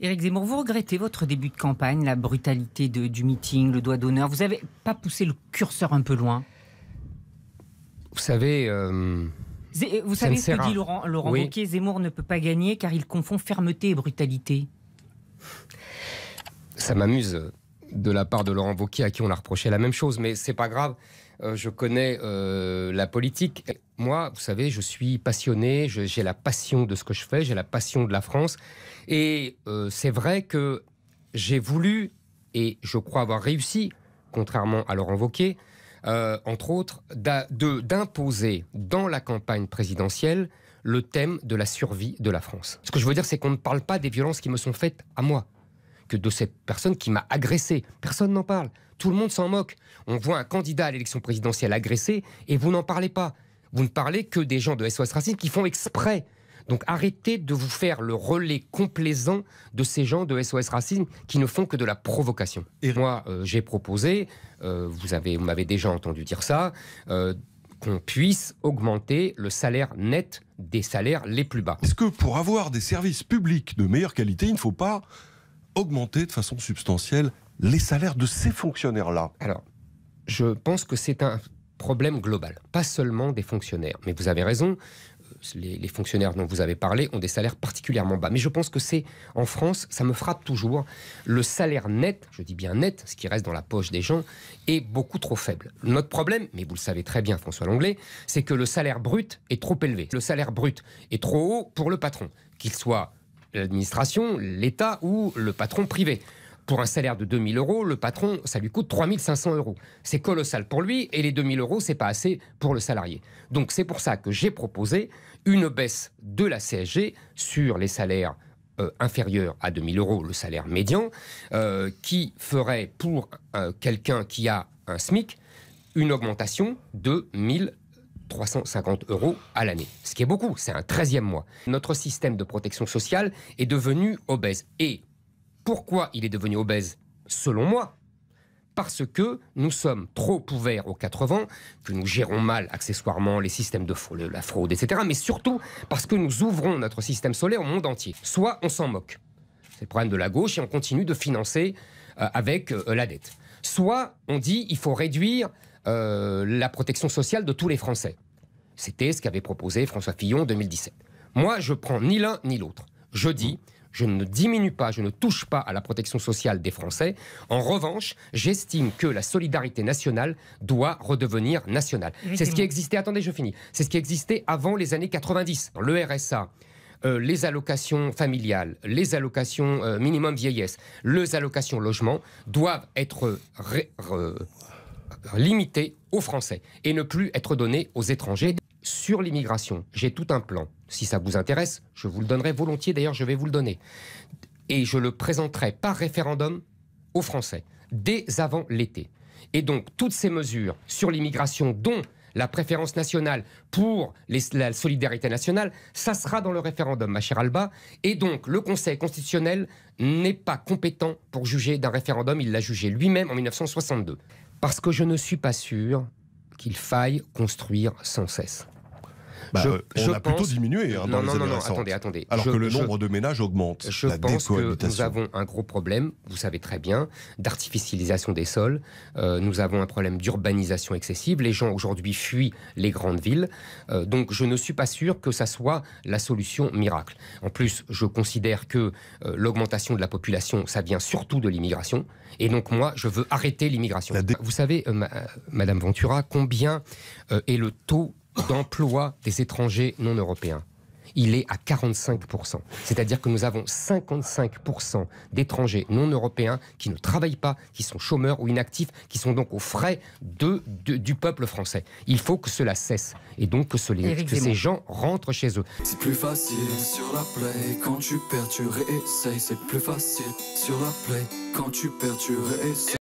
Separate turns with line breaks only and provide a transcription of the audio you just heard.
Éric Zemmour, vous regrettez votre début de campagne, la brutalité du meeting, le doigt d'honneur. Vous n'avez pas poussé le curseur un peu loin?
Vous savez...
Vous savez ce que dit Laurent
oui.
Wauquiez, Zemmour ne peut pas gagner car il confond fermeté et brutalité.
Ça m'amuse de la part de Laurent Wauquiez à qui on a reproché la même chose, mais c'est pas grave. Je connais la politique. Moi, vous savez, je suis passionné, j'ai la passion de ce que je fais, j'ai la passion de la France. Et c'est vrai que j'ai voulu, et je crois avoir réussi, contrairement à Laurent Wauquiez, entre autres, d'imposer dans la campagne présidentielle le thème de la survie de la France. Ce que je veux dire, c'est qu'on ne parle pas des violences qui me sont faites à moi, que de cette personne qui m'a agressé. Personne n'en parle. Tout le monde s'en moque. On voit un candidat à l'élection présidentielle agressé et vous n'en parlez pas. Vous ne parlez que des gens de SOS Racisme qui font exprès. Donc arrêtez de vous faire le relais complaisant de ces gens de SOS Racisme qui ne font que de la provocation. Et moi, j'ai proposé, vous m'avez déjà entendu dire ça, qu'on puisse augmenter le salaire net des salaires les plus bas.
Est-ce que pour avoir des services publics de meilleure qualité, il ne faut pas augmenter de façon substantielle les salaires de ces fonctionnaires-là?
Alors, je pense que c'est un problème global, pas seulement des fonctionnaires. Mais vous avez raison, les fonctionnaires dont vous avez parlé ont des salaires particulièrement bas. Mais je pense que c'est, en France, ça me frappe toujours, le salaire net, je dis bien net, ce qui reste dans la poche des gens, est beaucoup trop faible. Notre problème, mais vous le savez très bien, François Longley, c'est que le salaire brut est trop élevé. Le salaire brut est trop haut pour le patron, qu'il soit l'administration, l'État ou le patron privé. Pour un salaire de 2 000 euros, le patron, ça lui coûte 3 500 euros. C'est colossal pour lui et les 2 000 euros, c'est pas assez pour le salarié. Donc c'est pour ça que j'ai proposé une baisse de la CSG sur les salaires inférieurs à 2 000 euros, le salaire médian, qui ferait pour quelqu'un qui a un SMIC une augmentation de 1 350 euros à l'année. Ce qui est beaucoup, c'est un 13e mois. Notre système de protection sociale est devenu obèse. Et pourquoi il est devenu obèse, selon moi? Parce que nous sommes trop ouverts aux 80, que nous gérons mal accessoirement les systèmes de la fraude, etc. Mais surtout parce que nous ouvrons notre système solaire au monde entier. Soit on s'en moque, c'est le problème de la gauche, et on continue de financer avec la dette. Soit on dit il faut réduire la protection sociale de tous les Français. C'était ce qu'avait proposé François Fillon en 2017. Moi, je prends ni l'un ni l'autre. Je dis, je ne diminue pas, je ne touche pas à la protection sociale des Français. En revanche, j'estime que la solidarité nationale doit redevenir nationale. C'est ce qui existait, attendez, je finis. C'est ce qui existait avant les années 90. Le RSA, les allocations familiales, les allocations minimum vieillesse, les allocations logement doivent être limitées aux Français et ne plus être données aux étrangers. Sur l'immigration, j'ai tout un plan. Si ça vous intéresse, je vous le donnerai volontiers. D'ailleurs, je vais vous le donner. Et je le présenterai par référendum aux Français, dès avant l'été. Et donc, toutes ces mesures sur l'immigration, dont la préférence nationale pour la solidarité nationale, ça sera dans le référendum, ma chère Alba. Et donc, le Conseil constitutionnel n'est pas compétent pour juger d'un référendum. Il l'a jugé lui-même en 1962. Parce que je ne suis pas sûr qu'il faille construire sans cesse.
On a plutôt diminué dans les années récentes.
Attendez.
Alors que le nombre de ménages augmente.
Je pense que nous avons un gros problème, vous savez très bien, d'artificialisation des sols. Nous avons un problème d'urbanisation excessive. Les gens aujourd'hui fuient les grandes villes. Donc je ne suis pas sûr que ça soit la solution miracle. En plus, je considère que l'augmentation de la population, ça vient surtout de l'immigration. Et donc moi, je veux arrêter l'immigration. Vous savez, Madame Ventura, combien est le taux d'emploi des étrangers non européens? Il est à 45%. C'est-à-dire que nous avons 55% d'étrangers non européens qui ne travaillent pas, qui sont chômeurs ou inactifs, qui sont donc aux frais du peuple français. Il faut que cela cesse. Et donc que ces gens rentrent chez eux.
C'est plus facile sur la play. Quand tu perds, tu réessayes. C'est plus facile sur la play. Quand tu perds, tu réessayes.